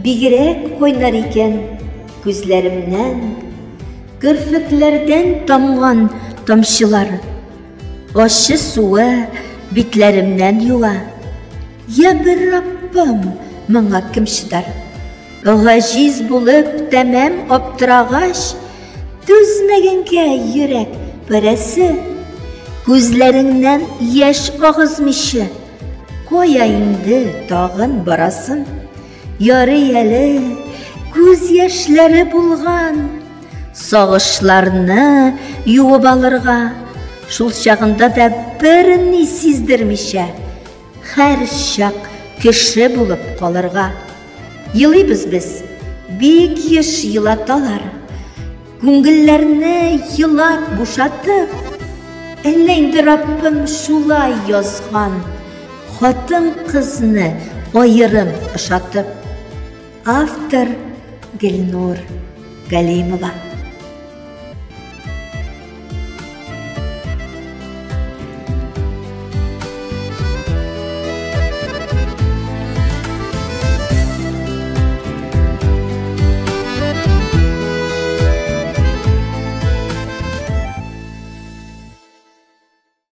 бигрәк кайнар икән күзләремнән, керфекләрдән тамган тамчылар, ачы суы битләремнән юа. Я бер Раббым, моңа кем чыдар? Гаҗиз булып тәмам аптырагач, түзмәгәнгә йөрәк перәсе, күзләреңнән яшь агызмыйчы, кая инде тагын барасын? Ярый әле күз яшьләре булган, сагышларны юып алырга, шул чагында да берни сиздермичә, һәр чак кеше булып калырга. Елыйбыз без, бик еш елаталар, күңелләрне елап бушатып, әллә инде Раббым шулай язган, хатын-кызны аерым ошатып. Автор Гөлнур Галимова.